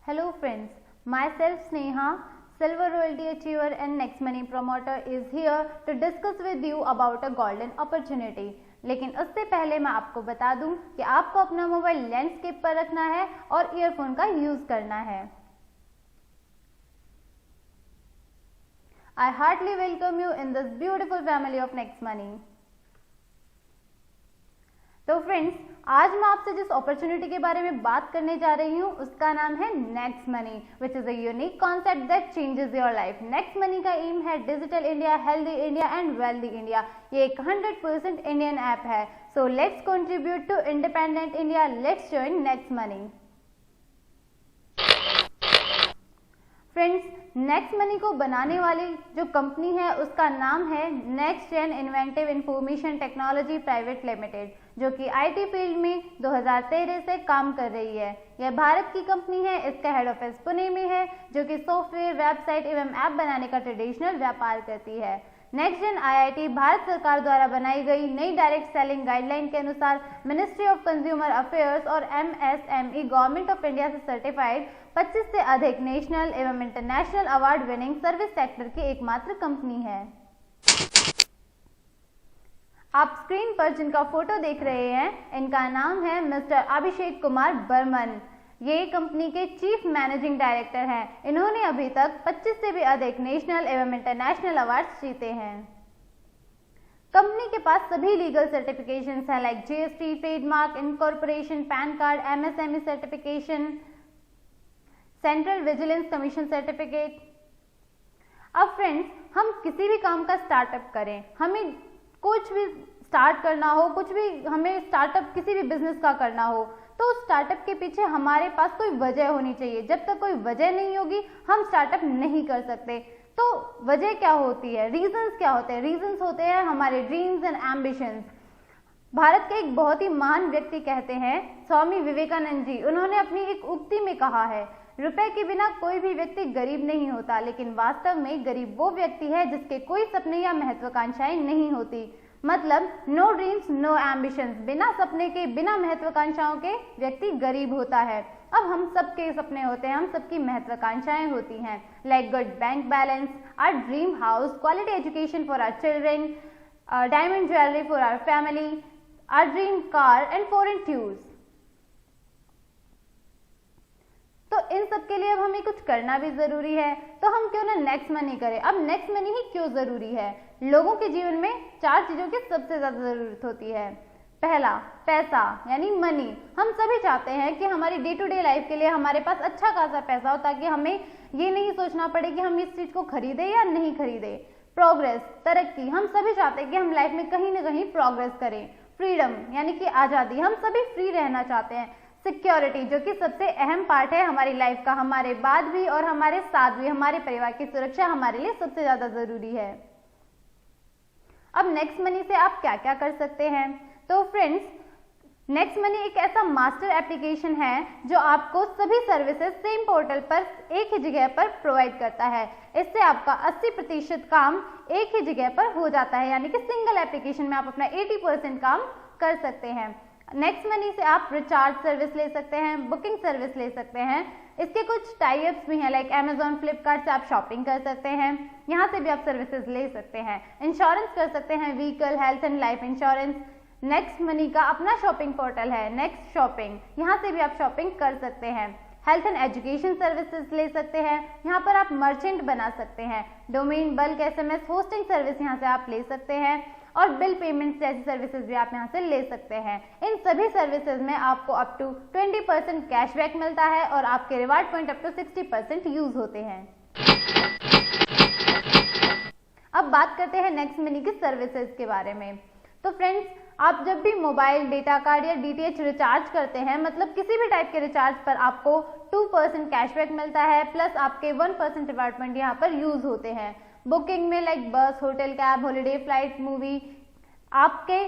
Hello friends, myself Sneha, Silver Royalty Achiever and Next Money Promoter is here to discuss with you about a golden opportunity. लेकिन उससे पहले मैं आपको बता दूं कि आपको अपना मोबाइल लैंडस्केप पर रखना है और ईयरफोन का यूज करना है। I heartily welcome you in this beautiful family of Next Money. तो फ्रेंड्स, आज मैं आपसे जिस अपॉर्चुनिटी के बारे में बात करने जा रही हूँ उसका नाम है Next Money, which is a unique concept that changes your life. Next Money का एम है digital India, healthy India and wealthy India. ये एक 100% इंडियन ऐप है। So let's contribute to independent India, let's join Next Money. Friends, Next Money को बनाने वाली जो company है उसका नाम है Next Gen Inventive Information Technology Private Limited, जो कि आईटी फील्ड में 2013 से काम कर रही है। यह भारत की कंपनी है। इसका हेड ऑफिस पुणे में है, जो कि सॉफ्टवेयर, वेबसाइट एवं ऐप बनाने का ट्रेडिशनल व्यापार करती है। नेक्स्ट जेन आईआईटी भारत सरकार द्वारा बनाई गई नई डायरेक्ट सेलिंग गाइडलाइन के अनुसार मिनिस्ट्री ऑफ कंज्यूमर अफेयर्स और एमएसएमई गवर्नमेंट ऑफ इंडिया से सर्टिफाइड 25 से अधिक नेशनल एवं international award winning service sector की एकमात्र कंपनी है। आप स्क्रीन पर जिनका फोटो देख रहे हैं, इनका नाम है मिस्टर अभिषेक कुमार बर्मन। ये कंपनी के चीफ मैनेजिंग डायरेक्टर हैं। इन्होंने अभी तक 25 से भी अधिक नेशनल एवं इंटरनेशनल अवार्ड्स जीते हैं। कंपनी के पास सभी लीगल सर्टिफिकेशंस हैं, like GST, trademark, incorporation, pan card, MSME certification, central vigilance commission certificate. अब फ्रेंड्स, हम किसी भी काम का स्टार्टअप करें, हमें कुछ भी स्टार्ट करना हो, कुछ भी हमें स्टार्टअप किसी भी बिजनेस का करना हो, तो स्टार्टअप के पीछे हमारे पास कोई वजह होनी चाहिए। जब तक कोई वजह नहीं होगी हम स्टार्टअप नहीं कर सकते। तो वजह क्या होती है, रीजंस क्या होते हैं? रीजंस होते हैं हमारे ड्रीम्स एंड एम्बिशंस। भारत के एक बहुत ही महान व्यक्ति कहते हैं, स्वामी विवेकानंद जी, उन्होंने अपनी एक उक्ति में कहा है, रुपए के बिना कोई भी व्यक्ति गरीब नहीं होता, लेकिन वास्तव में गरीब वो व्यक्ति है जिसके कोई सपने या महत्वाकांक्षाएं नहीं होती। मतलब नो ड्रीम्स नो एम्बिशंस, बिना सपने के, बिना महत्वाकांक्षाओं के व्यक्ति गरीब होता है। अब हम सबके सपने होते हैं, हम सबकी महत्वाकांक्षाएं होती हैं, like good bank balance, our dream house, quality education for our children, diamond jewellery for our family, our dream car and foreign tours. तो इन सब के लिए अब हमें कुछ करना भी जरूरी है, तो हम क्यों ना नेक्स्ट मनी करें। अब नेक्स्ट मनी ही क्यों जरूरी है? लोगों के जीवन में 4 चीजों की सबसे ज्यादा जरूरत होती है। पहला, पैसा यानी मनी। हम सभी चाहते हैं कि हमारी डे टू डे लाइफ के लिए हमारे पास अच्छा खासा पैसा हो, ताकि हमें ये नहीं सोचना पड़े कि हम इस चीज को खरीदे या नहीं खरीदे। प्रोग्रेस, तरक्की, हम सभी चाहते हैं कि हम लाइफ में कहीं ना कहीं प्रोग्रेस करें। फ्रीडम यानी कि आजादी, हम सभी फ्री रहना चाहते हैं। सिक्योरिटी, जो कि सबसे अहम पार्ट है हमारी लाइफ का, हमारे बाद भी और हमारे साथ भी हमारे परिवार की सुरक्षा हमारे लिए सबसे ज्यादा जरूरी है। अब नेक्स्ट मनी से आप क्या क्या कर सकते हैं? तो फ्रेंड्स, नेक्स्ट मनी एक ऐसा मास्टर एप्लीकेशन है जो आपको सभी सर्विसेज सेम पोर्टल पर एक ही जगह पर प्रोवाइड करता है। इससे आपका 80% काम एक ही जगह पर हो जाता है, यानी कि सिंगल एप्लीकेशन में आप अपना 80% काम कर सकते हैं। नेक्स्ट मनी से आप रिचार्ज सर्विस ले सकते हैं, बुकिंग सर्विस ले सकते हैं। इसके कुछ टाई अप्स भी हैं, लाइक अमेजॉन, फ्लिपकार्ट से आप शॉपिंग कर सकते हैं, यहाँ से भी आप सर्विसेज ले सकते हैं। इंश्योरेंस कर सकते हैं, vehicle, health and life insurance. Next Money का अपना शॉपिंग पोर्टल है नेक्स्ट शॉपिंग, यहाँ से भी आप शॉपिंग कर सकते हैं। हेल्थ एंड एजुकेशन सर्विसेज ले सकते हैं, यहाँ पर आप मर्चेंट बना सकते हैं। Domain, bulk, SMS, hosting service यहाँ से आप ले सकते हैं, और बिल पेमेंट जैसी सर्विसेज भी आप यहाँ से ले सकते हैं। इन सभी सर्विसेज में आपको अप टू 20% कैशबैक मिलता है और आपके reward point up to 60% use होते हैं। अब बात करते हैं नेक्स्ट मनी की सर्विसेज के बारे में। तो फ्रेंड्स, आप जब भी मोबाइल, डेटा कार्ड या डीटीएच रिचार्ज करते हैं, मतलब किसी भी टाइप के रिचार्ज पर आपको 2% कैशबैक मिलता है, प्लस आपके 1% रिवार्ड पॉइंट यहाँ पर यूज होते हैं। बुकिंग में लाइक बस, hotel, cab, holiday, flight, movie, आपके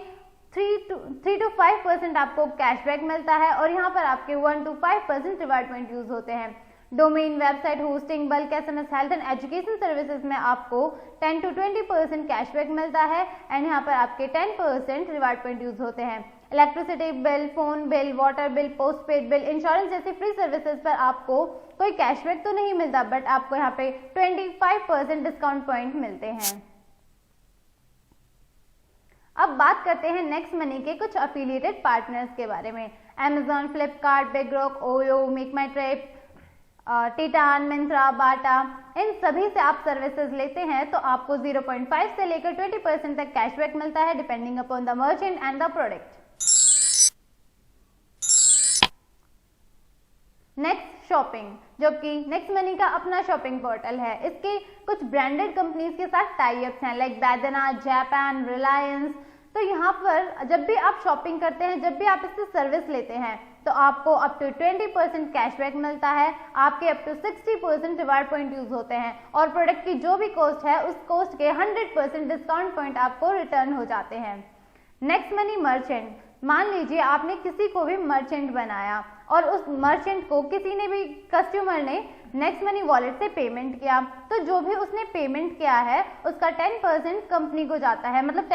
3 to 5% आपको कैशबैक मिलता है और यहाँ पर आपके 1 to 5% रिवार्ड पॉइंट यूज होते हैं। Domain, website, hosting, bulk, SMS, health and education services में आपको 10 to 20% कैशबैक मिलता है एंड यहाँ पर आपके 10% रिवार्ड पॉइंट यूज होते हैं। Electricity bill, phone bill, water bill, postpaid bill, insurance जैसी फ्री सर्विसेज पर आपको कोई कैशबैक तो नहीं मिलता, बट आपको यहाँ पे 25% डिस्काउंट पॉइंट मिलते हैं। अब बात करते हैं नेक्स्ट मनी के कुछ अफिलिएटेड पार्टनर्स के बारे में। Amazon, फ्लिपकार्ट, बिगरॉक, ओयो, मेक माई ट्रिप, टिटान, मिंत्रा, बाटा, इन सभी से आप सर्विसेज लेते हैं तो आपको 0.5 से लेकर 20% तक कैशबैक मिलता है depending upon the merchant and the product. Next shopping, जो कि नेक्स्ट मनी का अपना शॉपिंग पोर्टल है। इसके कुछ ब्रांडेड कंपनीज के साथ टाई अप्स हैं लाइक बैदना, जापान, रिलायंस। तो यहाँ पर जब भी आप शॉपिंग करते हैं, जब भी आप इससे सर्विस लेते हैं तो आपको अप टू 20% कैशबैक मिलता है, आपके up to 60% reward point use होते हैं और प्रोडक्ट की जो भी कॉस्ट है उस कॉस्ट के 100% डिस्काउंट पॉइंट आपको रिटर्न हो जाते हैं। नेक्स्ट मनी मर्चेंट, मान लीजिए आपने किसी को भी मर्चेंट बनाया और उस मर्चेंट को किसी ने भी कस्टमर ने नेक्स्ट मनी वॉलेट से पेमेंट किया, तो जो भी उसने पेमेंट किया है उसका 10% कंपनी को जाता है, मतलब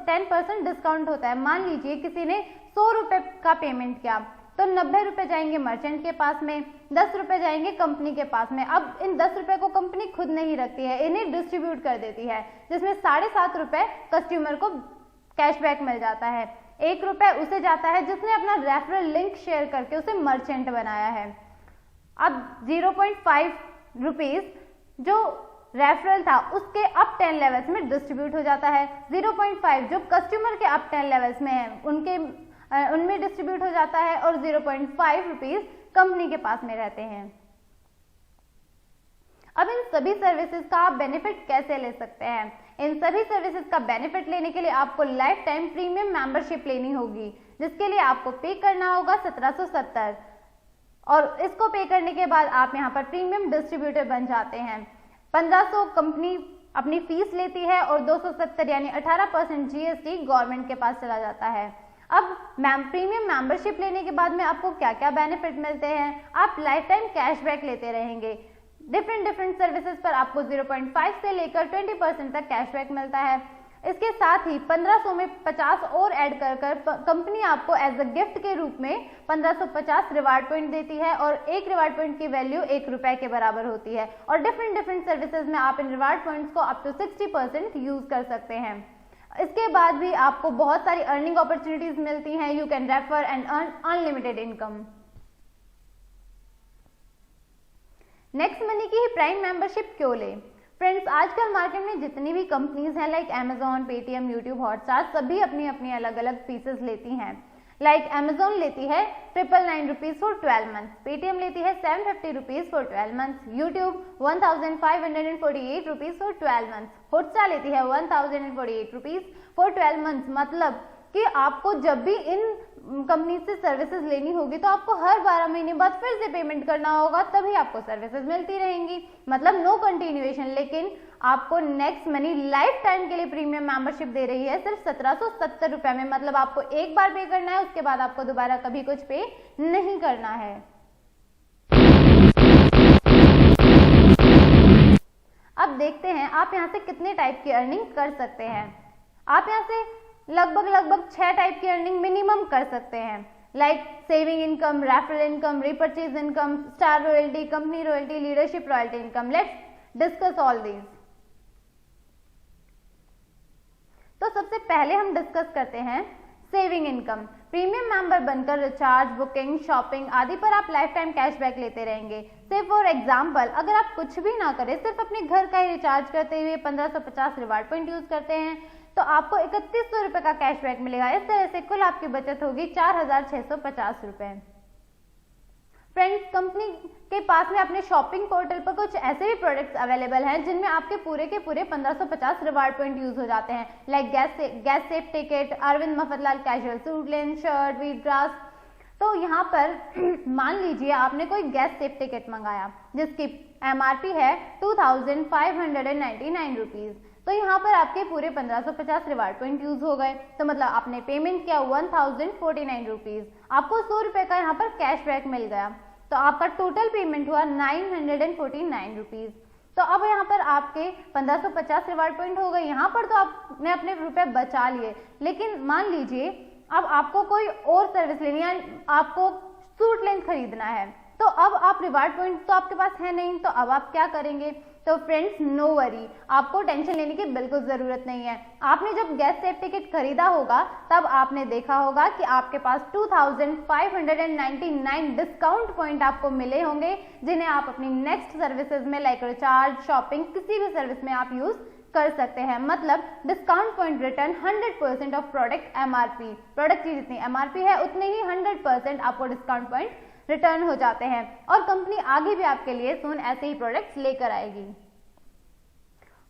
10% डिस्काउंट होता है। मान लीजिए किसी ने 100 रुपए का पेमेंट किया तो 90 रुपए जाएंगे मर्चेंट के पास में, 10 रुपए जाएंगे कंपनी के पास में। अब इन 10 रुपए को कंपनी खुद नहीं रखती है, इन्हें डिस्ट्रीब्यूट कर देती है, जिसमें 7.5 रुपए कस्टमर को कैशबैक मिल जाता है। 1 रुपए उसे जाता है जिसने अपना रेफरल लिंक शेयर करके उसे मर्चेंट बनाया है। अब 0.5 रुपीज जो रेफरल था उसके अप 10 लेवल्स में डिस्ट्रीब्यूट हो जाता है। 0.5 जो कस्टमर के अप 10 लेवल्स में है उनमें डिस्ट्रीब्यूट हो जाता है और 0.5 रुपीज कंपनी के पास में रहते हैं। अब इन सभी सर्विसेज का आप बेनिफिट कैसे ले सकते हैं? इन सभी सर्विसेज का बेनिफिट लेने के लिए आपको लाइफ टाइम प्रीमियम मेंबरशिप लेनी होगी, जिसके लिए आपको पे करना होगा 1770 और इसको पे करने के बाद आप यहाँ पर प्रीमियम डिस्ट्रीब्यूटर बन जाते हैं। 1500 कंपनी अपनी फीस लेती है और 270 यानी 18% GST गवर्नमेंट के पास चला जाता है। अब प्रीमियम मेंबरशिप लेने के बाद में आपको क्या क्या बेनिफिट मिलते हैं? आप लाइफ टाइम कैशबैक लेते रहेंगे। डिफरेंट सर्विसेज पर आपको 0.5 से लेकर 20% तक कैशबैक मिलता है। इसके साथ ही 1500 में 50 और ऐड कर कंपनी आपको एज अ गिफ्ट के रूप में 1550 रिवार्ड पॉइंट देती है और एक रिवार्ड पॉइंट की वैल्यू 1 रुपए के बराबर होती है और डिफरेंट सर्विसेज में आप इन रिवार्ड पॉइंट्स को अप टू 60% यूज कर सकते हैं। इसके बाद भी आपको बहुत सारी अर्निंग अपॉर्चुनिटीज मिलती हैं। You can refer and earn unlimited income. Next money की ही प्राइम मेंबरशिप क्यों ले? फ्रेंड्स, आजकल मार्केट में जितनी भी कंपनीज हैं like Amazon, Paytm, YouTube, Hotstar, सभी अपनी अपनी अलग अलग फीसेस लेती हैं। लाइक Amazon लेती है 999 रुपीज फॉर 12 मंथ्स, पेटीएम लेती है 750 rupees for 12 months, YouTube 1548 rupees for 12 months, Hotstar लेती है 1048 रुपीज फॉर 12 मंथ्स। मतलब कि आपको जब भी इन कंपनी से सर्विसेज लेनी होगी तो आपको हर 12 महीने बाद फिर से पेमेंट करना होगा, तभी आपको सर्विसेज मिलती रहेंगी। मतलब नो कंटिन्यूएशन। लेकिन आपको नेक्स्ट मनी लाइफ टाइम के लिए प्रीमियम मेंबरशिप दे रही है सिर्फ 1770 रुपए में। मतलब आपको एक बार पे करना है, उसके बाद आपको दोबारा कभी कुछ पे नहीं करना है। अब देखते हैं आप यहाँ से कितने टाइप की अर्निंग कर सकते हैं। आप यहाँ से लगभग 6 टाइप की अर्निंग मिनिमम कर सकते हैं, like saving income, referral income, repurchase income, star royalty, company royalty, leadership royalty income. Let's discuss all these. तो सबसे पहले हम डिस्कस करते हैं सेविंग इनकम। प्रीमियम मेंबर बनकर रिचार्ज, बुकिंग, शॉपिंग आदि पर आप लाइफ टाइम कैशबैक लेते रहेंगे। से फॉर एग्जाम्पल, अगर आप कुछ भी ना करें, सिर्फ अपने घर का ही रिचार्ज करते हुए 1550 रिवार्ड पॉइंट यूज करते हैं तो आपको 3100 रुपए का कैशबैक मिलेगा। इस तरह से कुल आपकी बचत होगी 4650 रुपए। फ्रेंड्स, कंपनी के पास में अपने शॉपिंग पोर्टल पर कुछ ऐसे भी प्रोडक्ट्स अवेलेबल हैं जिनमें आपके पूरे के पूरे 1550 रिवार्ड पॉइंट यूज हो जाते हैं, like gas safe ticket, Arvind Mafatlal casual suit lens, shirt, wheat grass. तो यहाँ पर मान लीजिए आपने कोई गैस सेफ टिकट मंगाया जिसकी MRP है 2599 रुपीज, तो यहाँ पर आपके पूरे 1550 रिवार्ड पॉइंट यूज हो गए। तो मतलब आपने पेमेंट किया 1049 रुपीज, आपको 100 रुपए का यहाँ पर कैशबैक मिल गया, तो आपका टोटल पेमेंट हुआ 949 रुपीज। तो अब यहाँ पर आपके 1550 रिवार्ड पॉइंट हो गए। यहाँ पर तो आपने अपने रुपए बचा लिए, लेकिन मान लीजिए अब आपको कोई और सर्विस लेनी है, आपको सूट लेंथ खरीदना है, तो अब आप रिवार्ड पॉइंट तो आपके पास है नहीं, तो अब आप क्या करेंगे? तो फ्रेंड्स नो वरी, आपको टेंशन लेने की बिल्कुल जरूरत नहीं है। आपने जब गैस सेफ टिकट खरीदा होगा तब आपने देखा होगा कि आपके पास 2599 डिस्काउंट पॉइंट आपको मिले होंगे, जिन्हें आप अपनी नेक्स्ट सर्विसेज में लाइक रिचार्ज, शॉपिंग, किसी भी सर्विस में आप यूज कर सकते हैं। मतलब discount point return 100% of product MRP, product की जितनी एमआरपी है उतने ही 100% आपको डिस्काउंट पॉइंट रिटर्न हो जाते हैं, और कंपनी आगे भी आपके लिए सून ऐसे ही प्रोडक्ट्स लेकर आएगी।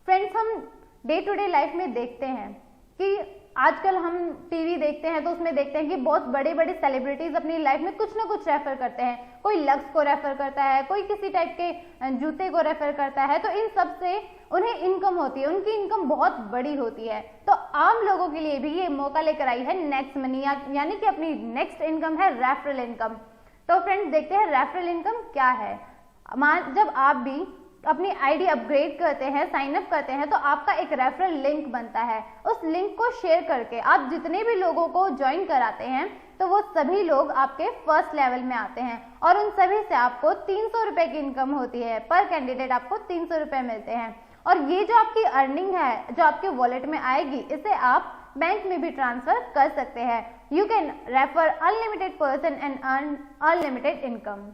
फ्रेंड्स हम डे टू डे लाइफ में देखते हैं कि आजकल हम टीवी देखते हैं तो उसमें देखते हैं कि बहुत बड़े बड़े सेलिब्रिटीज अपनी लाइफ में कुछ ना कुछ रेफर करते हैं। कोई लक्स को रेफर करता है, कोई किसी टाइप के जूते को रेफर करता है, तो इन सब से उन्हें इनकम होती है, उनकी इनकम बहुत बड़ी होती है। तो आम लोगों के लिए भी ये मौका लेकर आई है नेक्स्ट मनी, यानी कि अपनी नेक्स्ट इनकम है रेफरल इनकम। तो फ्रेंड्स देखते हैं रेफरल इनकम क्या है। जब आप भी अपनी आईडी अपग्रेड करते हैं, साइन अप करते हैं, तो आपका एक रेफरल लिंक बनता है। उस लिंक को शेयर करके आप जितने भी लोगों को ज्वाइन कराते हैं तो वो सभी लोग आपके फर्स्ट लेवल में आते हैं, और उन सभी से आपको 300 रुपए की इनकम होती है। पर कैंडिडेट आपको 300 रुपए मिलते हैं, और ये जो आपकी अर्निंग है जो आपके वॉलेट में आएगी, इसे आप बैंक में भी ट्रांसफर कर सकते हैं। You can refer unlimited person and earn unlimited income.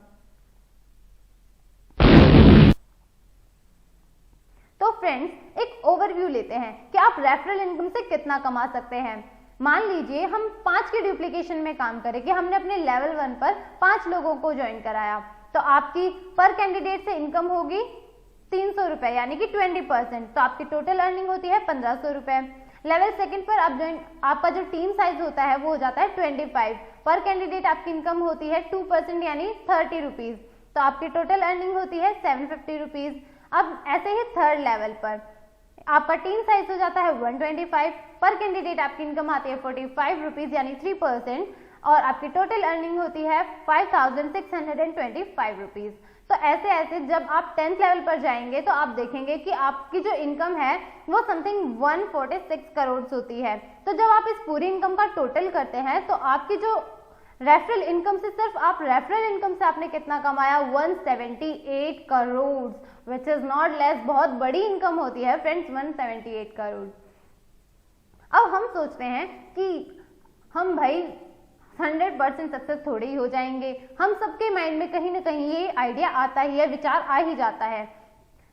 तो फ्रेंड्स एक ओवरव्यू लेते हैं कि आप रेफरल इनकम से कितना कमा सकते हैं। मान लीजिए हम 5 के डुप्लीकेशन में काम करें कि हमने अपने लेवल 1 पर 5 लोगों को ज्वाइन कराया, तो आपकी पर कैंडिडेट से इनकम होगी 300 रुपए, यानी कि 20%। तो आपकी टोटल अर्निंग होती है 1500 रुपए। लेवल 2 पर आप आपका जो टीम साइज होता है वो हो जाता है 25। पर कैंडिडेट आपकी इनकम होती है 2%, यानी 30 रुपीज। तो आपकी टोटल अर्निंग होती है 750 रुपीज। अब ऐसे ही थर्ड लेवल पर आपका टीम साइज हो जाता है 125। पर कैंडिडेट आपकी इनकम आती है 45 रुपीज, यानी 3%, और आपकी टोटल अर्निंग होती है 5625 रुपीज। तो ऐसे ऐसे जब आप 10th लेवल पर जाएंगे तो आप देखेंगे कि आपकी जो इनकम है वो समथिंग 146 करोड़ होती है। तो जब आप इस पूरी इनकम का टोटल करते हैं तो आपकी जो रेफरल इनकम से, सिर्फ आप रेफरल इनकम से आपने कितना कमाया? 178 crore, which is not less. बहुत बड़ी इनकम होती है फ्रेंड्स 178 करोड़। अब हम सोचते हैं कि हम भाई 100% सक्सेस थोड़ी ही हो जाएंगे। हम सबके माइंड में कहीं ना कहीं ये आइडिया आता ही है, विचार आ ही जाता है।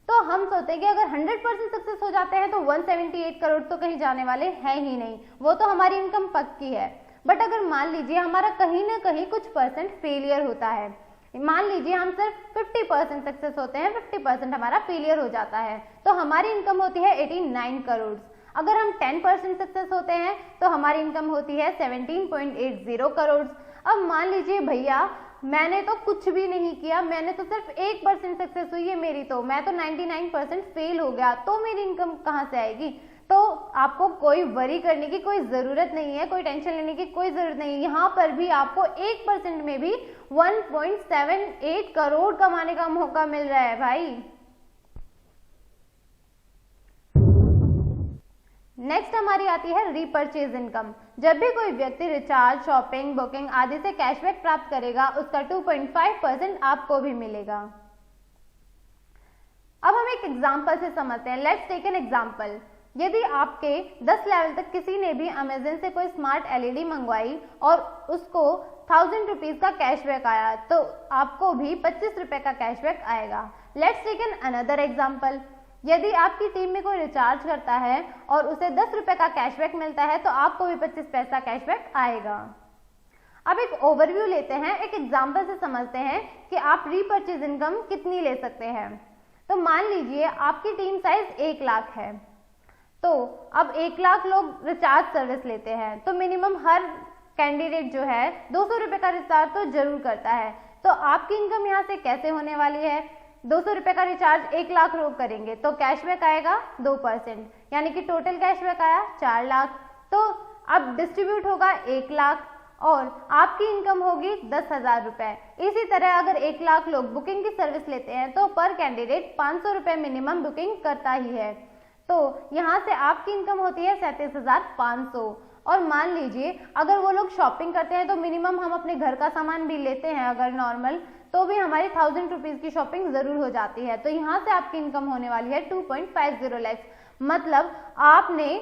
तो हम सोचते हैं कि अगर 100% सक्सेस हो जाते हैं तो 178 करोड़ तो कहीं जाने वाले हैं ही नहीं, वो तो हमारी इनकम पक्की है। बट अगर मान लीजिए हमारा कहीं ना कहीं कुछ परसेंट फेलियर होता है, मान लीजिए हम सिर्फ 50% सक्सेस होते हैं, 50% हमारा फेलियर हो जाता है, तो हमारी इनकम होती है 89 करोड़। अगर हम 10% सक्सेस होते हैं तो हमारी इनकम होती है 17.80 करोड़। अब मान लीजिए भैया मैंने तो कुछ भी नहीं किया, मैंने तो सिर्फ 1% सक्सेस हुई है मेरी, तो मैं तो 99% फेल हो गया, तो मेरी इनकम कहाँ से आएगी? तो आपको कोई वरी करने की कोई जरूरत नहीं है, कोई टेंशन लेने की कोई जरूरत नहीं है। यहाँ पर भी आपको 1% में भी 1.78 करोड़ कमाने का मौका मिल रहा है भाई। नेक्स्ट हमारी आती है रीपरचेज इनकम। जब भी कोई व्यक्ति रिचार्ज, शॉपिंग, बुकिंग आदि से कैशबैक प्राप्त करेगा, उसका 2.5% आपको भी मिलेगा। अब हम एक एग्जांपल से समझते हैं। Let's take an example. यदि आपके 10 लेवल तक किसी ने भी अमेजन से कोई स्मार्ट एलईडी मंगवाई और उसको 1000 रुपीज का कैशबैक आया, तो आपको भी 25 रुपए का कैशबैक आएगा। Let's take an another example. यदि आपकी टीम में कोई रिचार्ज करता है और उसे 10 रुपए का कैशबैक मिलता है, तो आपको भी 25 पैसा कैशबैक आएगा। अब एक ओवरव्यू लेते हैं, एक एग्जांपल से समझते हैं कि आप रीपरचेज इनकम कितनी ले सकते हैं। तो मान लीजिए आपकी टीम साइज 1 लाख है, तो अब 1 लाख लोग रिचार्ज सर्विस लेते हैं, तो मिनिमम हर कैंडिडेट जो है 200 रुपए का रिचार्ज तो जरूर करता है। तो आपकी इनकम यहाँ से कैसे होने वाली है? 200 रुपए का रिचार्ज 1 लाख लोग करेंगे तो कैशबैक आएगा 2%, यानी कि टोटल कैशबैक आया 4 लाख। तो अब डिस्ट्रीब्यूट होगा 1 लाख और आपकी इनकम होगी 10,000 रुपए। इसी तरह अगर 1 लाख लोग बुकिंग की सर्विस लेते हैं तो पर कैंडिडेट 500 रुपए मिनिमम बुकिंग करता ही है। तो यहाँ से आपकी इनकम होती है 37,500। और मान लीजिए अगर वो लोग शॉपिंग करते हैं तो मिनिमम हम अपने घर का सामान भी लेते हैं अगर नॉर्मल, तो भी हमारी 1000 रुपीज की शॉपिंग जरूर हो जाती है। तो यहाँ से आपकी इनकम होने वाली है 2.50 लाख, मतलब आपने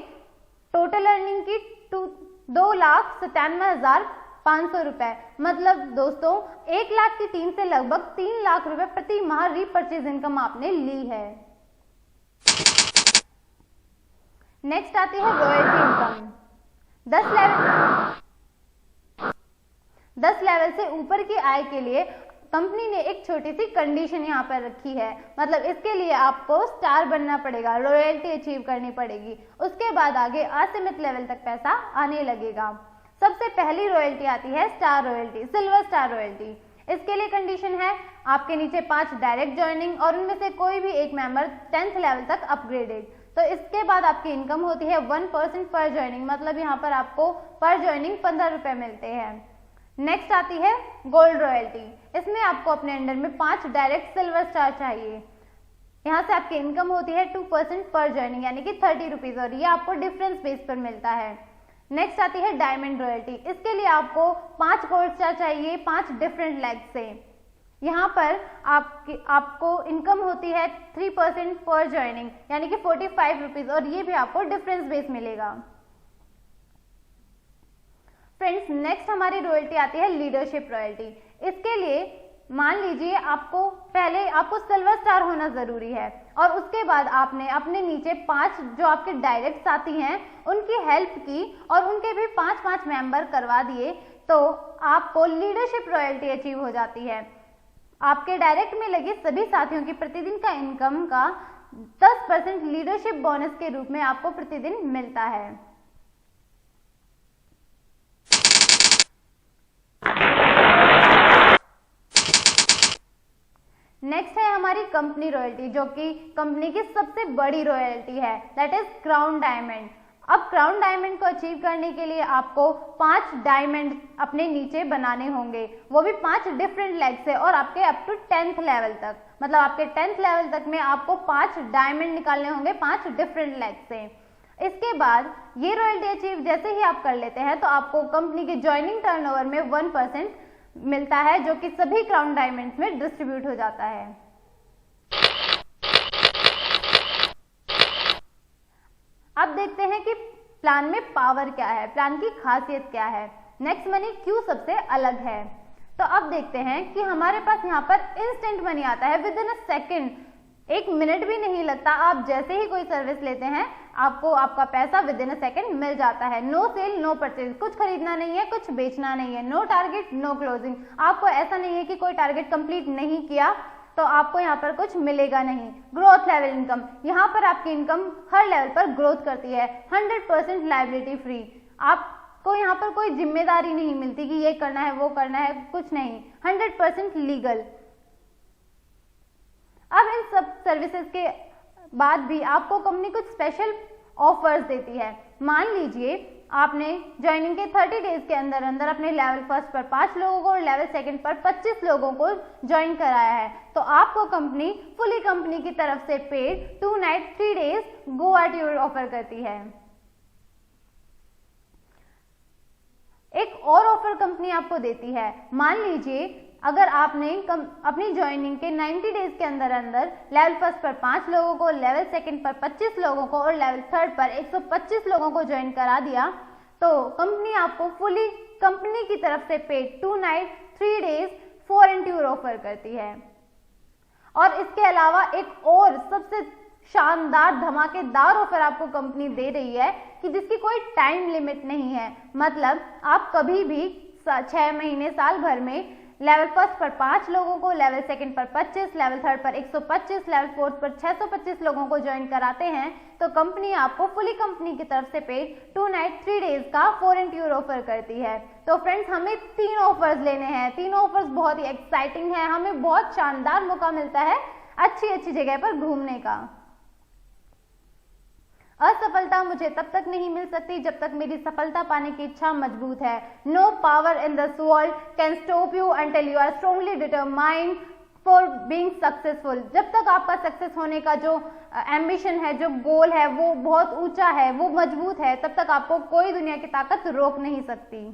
टोटल अर्निंग की 2,97,500 रुपए, मतलब दोस्तों 1 लाख की 3 से लगभग 3 लाख रुपए प्रति माह रीपरचेज इनकम आपने ली है। नेक्स्ट आती है रॉयल्टी इनकम। 10 लेवल से ऊपर की आय के लिए कंपनी ने एक छोटी सी कंडीशन यहाँ पर रखी है, मतलब इसके लिए आपको स्टार बनना पड़ेगा, रॉयल्टी अचीव करनी पड़ेगी, उसके बाद आगे असीमित लेवल तक पैसा आने लगेगा। सबसे पहली रॉयल्टी आती है star royalty, silver star royalty. इसके लिए कंडीशन है आपके नीचे 5 डायरेक्ट ज्वाइनिंग और उनमें से कोई भी एक मेंबर 10th लेवल तक अपग्रेडेड। तो इसके बाद आपकी इनकम होती है 1% पर ज्वाइनिंग, मतलब यहाँ पर आपको पर ज्वाइनिंग 15 रुपए मिलते हैं। नेक्स्ट आती है गोल्ड रॉयल्टी। इसमें आपको अपने अंडर में 5 डायरेक्ट सिल्वर स्टार चाहिए। यहाँ से आपकी इनकम होती है 2% पर ज्वाइनिंग, यानी कि 30 रुपीज, और ये आपको डिफरेंस बेस पर मिलता है। नेक्स्ट आती है डायमंड रॉयल्टी। इसके लिए आपको 5 गोल्ड स्टार चाहिए 5 डिफरेंट लेग से। यहाँ पर आपको इनकम होती है 3% पर ज्वाइनिंग, यानी कि 45 रुपीज, और ये भी आपको डिफरेंस बेस मिलेगा। फ्रेंड्स, नेक्स्ट हमारी रॉयल्टी आती है लीडरशिप रॉयल्टी। इसके लिए मान लीजिए आपको सिल्वर स्टार होना जरूरी है और उसके बाद आपने अपने नीचे 5 जो आपके डायरेक्ट साथी हैं उनकी हेल्प की और उनके भी 5-5 मेंबर करवा दिए, तो आपको लीडरशिप रॉयल्टी अचीव हो जाती है। आपके डायरेक्ट में लगे सभी साथियों की प्रतिदिन का इनकम का 10% लीडरशिप बोनस के रूप में आपको प्रतिदिन मिलता है। नेक्स्ट है हमारी कंपनी रॉयल्टी, जो कि कंपनी की सबसे बड़ी रॉयल्टी है, दैट इज क्राउन डायमंड। अब क्राउन डायमंड को अचीव करने के लिए आपको 5 डायमंड अपने नीचे बनाने होंगे, वो भी 5 डिफरेंट लेग से, और आपके अप टू 10th लेवल तक, मतलब आपके 10th लेवल तक में आपको 5 डायमंड निकालने होंगे 5 डिफरेंट लेग से। इसके बाद ये रॉयल्टी अचीव जैसे ही आप कर लेते हैं तो आपको कंपनी के ज्वाइनिंग टर्नओवर में 1% मिलता है, जो कि सभी क्राउन डायमंड्स में डिस्ट्रीब्यूट हो जाता है। अब देखते हैं कि प्लान में पावर क्या है, प्लान की खासियत क्या है, नेक्स्ट मनी क्यों सबसे अलग है। तो अब देखते हैं कि हमारे पास यहाँ पर इंस्टेंट मनी आता है with in a second, 1 minute भी नहीं लगता। आप जैसे ही कोई सर्विस लेते हैं आपको आपका पैसा विद इन अ सेकेंड मिल जाता है। नो सेल नो परचेज, कुछ खरीदना नहीं है, कुछ बेचना नहीं है, नो टारगेट नो क्लोजिंग। आपको ऐसा नहीं है कि कोई टारगेट कंप्लीट नहीं किया तो आपको यहाँ पर कुछ मिलेगा नहीं। ग्रोथ लेवल इनकम, यहाँ पर आपकी इनकम हर लेवल पर ग्रोथ करती है। 100% लायबिलिटी फ्री, आपको यहाँ पर कोई जिम्मेदारी नहीं मिलती कि ये करना है वो करना है, कुछ नहीं, 100% लीगल। अब इन सब सर्विसेज के बाद भी आपको कंपनी कुछ स्पेशल ऑफर्स देती है। मान लीजिए आपने ज्वाइनिंग के 30 डेज के अंदर अंदर अपने लेवल फर्स्ट पर 5 लोगों को और लेवल सेकंड पर 25 लोगों को ज्वाइन कराया है, तो आपको कंपनी फुली कंपनी की तरफ से paid 2 night 3 days Goa tour offer करती है। एक और ऑफर कंपनी आपको देती है। मान लीजिए अगर आपने अपनी ज्वाइनिंग के 90 डेज के अंदर अंदर लेवल फर्स्ट पर 5 लोगों को, लेवल सेकंड पर 25 लोगों को और लेवल थर्ड पर 125 लोगों को ज्वाइन करा दिया, तो कंपनी आपको फुली कंपनी की तरफ से paid 2 night 3 days foreign tour offer करती है। और इसके अलावा एक और सबसे शानदार धमाकेदार ऑफर आपको कंपनी दे रही है कि जिसकी कोई टाइम लिमिट नहीं है, मतलब आप कभी भी 6 महीने साल भर में लेवल फर्स्ट पर 5 लोगों को, लेवल सेकंड पर 25, लेवल थर्ड पर 125, लेवल फोर्थ पर 625 लोगों को ज्वाइन कराते हैं तो कंपनी आपको फुली कंपनी की तरफ से पेड 2 नाइट 3 डेज का फॉरेन टूर ऑफर करती है। तो फ्रेंड्स, हमें 3 ऑफर्स लेने हैं, तीनों ऑफर्स बहुत ही एक्साइटिंग है, हमें बहुत शानदार मौका मिलता है अच्छी जगह पर घूमने का। असफलता मुझे तब तक नहीं मिल सकती जब तक मेरी सफलता पाने की इच्छा मजबूत है। No power in this world can stop you until you are strongly determined for being successful. जब तक आपका सक्सेस होने का जो एम्बिशन है, जो गोल है, वो बहुत ऊंचा है, वो मजबूत है, तब तक आपको कोई दुनिया की ताकत रोक नहीं सकती।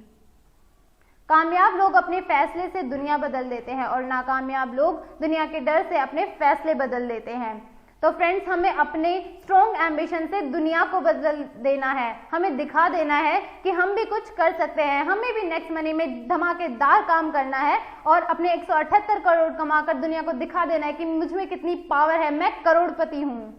कामयाब लोग अपने फैसले से दुनिया बदल देते हैं और नाकामयाब लोग दुनिया के डर से अपने फैसले बदल देते हैं। तो फ्रेंड्स, हमें अपने स्ट्रॉन्ग एम्बिशन से दुनिया को बदल देना है, हमें दिखा देना है कि हम भी कुछ कर सकते हैं, हमें भी नेक्स्ट मनी में धमाकेदार काम करना है और अपने 178 करोड़ कमाकर दुनिया को दिखा देना है कि मुझ में कितनी पावर है, मैं करोड़पति हूँ।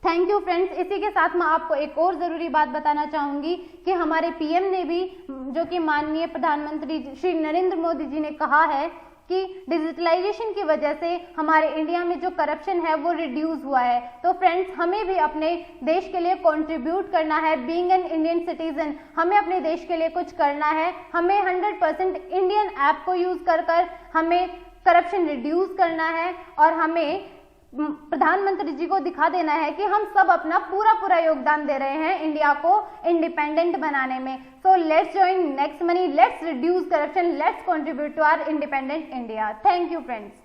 Thank you friends. इसी के साथ मैं आपको एक और ज़रूरी बात बताना चाहूँगी कि हमारे पीएम ने भी, जो कि माननीय प्रधानमंत्री श्री नरेंद्र मोदी जी ने कहा है कि डिजिटलाइजेशन की वजह से हमारे इंडिया में जो करप्शन है वो रिड्यूस हुआ है। तो फ्रेंड्स, हमें भी अपने देश के लिए कंट्रीब्यूट करना है। बीइंग एन इंडियन सिटीजन, हमें अपने देश के लिए कुछ करना है। हमें 100% इंडियन ऐप को यूज़ कर हमें करप्शन रिड्यूस करना है और हमें प्रधानमंत्री जी को दिखा देना है कि हम सब अपना पूरा योगदान दे रहे हैं इंडिया को इंडिपेंडेंट बनाने में। So let's join Next Money, let's reduce corruption, let's contribute to our independent India. Thank you friends.